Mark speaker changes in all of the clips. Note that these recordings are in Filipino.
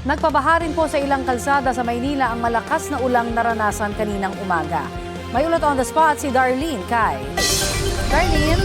Speaker 1: Nagpabaha rin po sa ilang kalsada sa Maynila ang malakas na ulang naranasan kaninang umaga. May ulat on the spot si Darlene Kay. Darlene?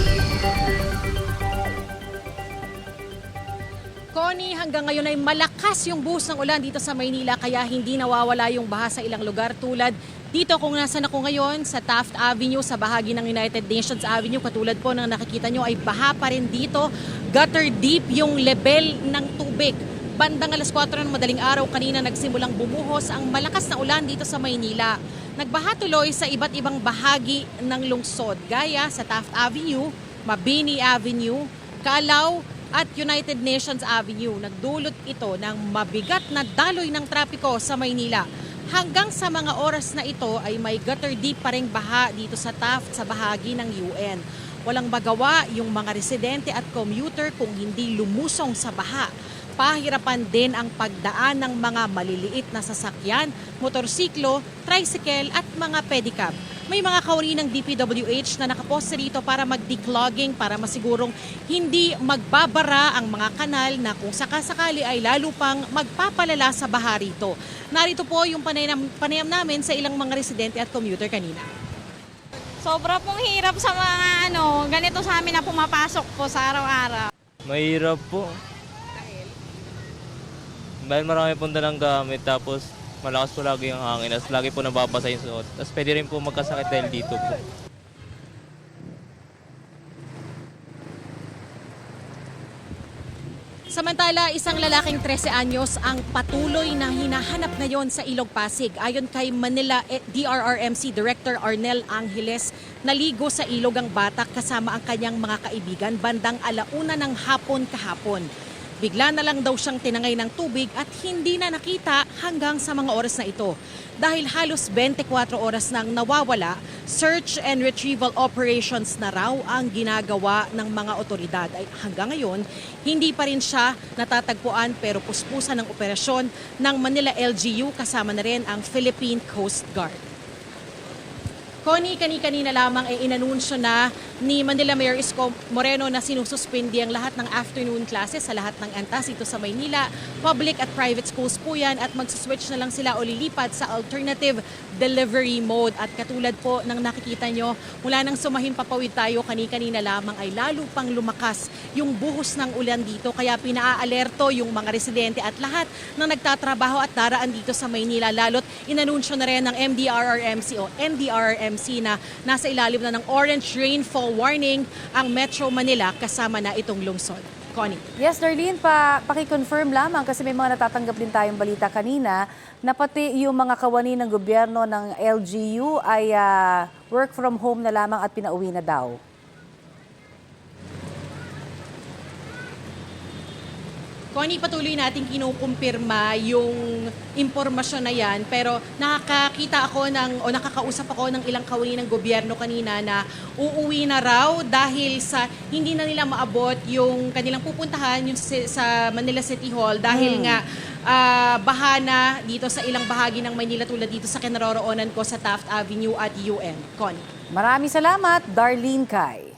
Speaker 2: Connie, hanggang ngayon ay malakas yung buhos ng ulan dito sa Maynila kaya hindi nawawala yung baha sa ilang lugar tulad dito kung nasan ako ngayon sa Taft Avenue sa bahagi ng United Nations Avenue. Katulad po ng nakikita nyo ay baha pa rin dito. Gutter deep yung level ng tubig. Bandang alas 4 ng madaling araw kanina nagsimulang bumuhos ang malakas na ulan dito sa Maynila. Nagbaha tuloy sa iba't ibang bahagi ng lungsod gaya sa Taft Avenue, Mabini Avenue, Calao at United Nations Avenue. Nagdulot ito ng mabigat na daloy ng trapiko sa Maynila. Hanggang sa mga oras na ito ay may gutter deep pa ring baha dito sa Taft sa bahagi ng UN. Walang magawa yung mga residente at commuter kung hindi lumusong sa baha. Pahirapan din ang pagdaan ng mga maliliit na sasakyan, motorsiklo, tricycle at mga pedicab. May mga kawani ng DPWH na nakaposte rito para mag-declogging para masigurong hindi magbabara ang mga kanal na kung sakasakali ay lalo pang magpapalala sa baha rito. Narito po yung panayam namin sa ilang mga residente at commuter kanina.
Speaker 3: Sobra pong hirap sa mga ganito sa amin na pumapasok po sa araw-araw.
Speaker 4: Mahirap po. Dahil marami pong dalang gamit tapos malakas po lagi ang hangin. Tapos lagi po nababasa yung suot. Tapos pwede rin po magkasakit dahil dito po.
Speaker 2: Samantala, isang lalaking 13 anyos ang patuloy na hinahanap ngayon sa Ilog Pasig. Ayon kay Manila DRRMC Director Arnel Angeles, naligo sa ilog ang bata kasama ang kanyang mga kaibigan bandang 1:00 ng hapon kahapon. Bigla na lang daw siyang tinangay ng tubig at hindi na nakita hanggang sa mga oras na ito. Dahil halos 24 oras nang nawawala, search and retrieval operations na raw ang ginagawa ng mga otoridad. Ay hanggang ngayon, hindi pa rin siya natatagpuan pero puspusan ng operasyon ng Manila LGU kasama na rin ang Philippine Coast Guard. Connie, kanina lamang ay inanunsyo na ni Manila Mayor Isko Moreno na sinususpindi ang lahat ng afternoon classes sa lahat ng antas dito sa Maynila. Public at private schools po yan at magsiswitch na lang sila o lilipat sa alternative delivery mode. At katulad po ng nakikita nyo, mula nang sumahim papawid tayo kanina lamang ay lalo pang lumakas yung buhos ng ulan dito. Kaya pinaalerto yung mga residente at lahat ng nagtatrabaho at daraan dito sa Maynila. Lalo't inanunsyo na rin ng MDRRMC o NDRRMC na nasa ilalim na ng orange rainfall warning ang Metro Manila kasama na itong lungsod. Connie.
Speaker 1: Yes, Darlene, paki-confirm lamang kasi may mga natatanggap din tayong balita kanina na pati yung mga kawani ng gobyerno ng LGU ay work from home na lamang at pinauwi na daw.
Speaker 2: Connie, patuloy natin kinukumpirma yung impormasyon na yan pero nakakausap ako ng ilang kawani ng gobyerno kanina na uuwi na raw dahil sa hindi na nila maabot yung kanilang pupuntahan yung sa Manila City Hall dahil nga baha na dito sa ilang bahagi ng Maynila tulad dito sa kinaroroonan ko sa Taft Avenue at UN. Connie.
Speaker 1: Maraming salamat, Darlene Kay.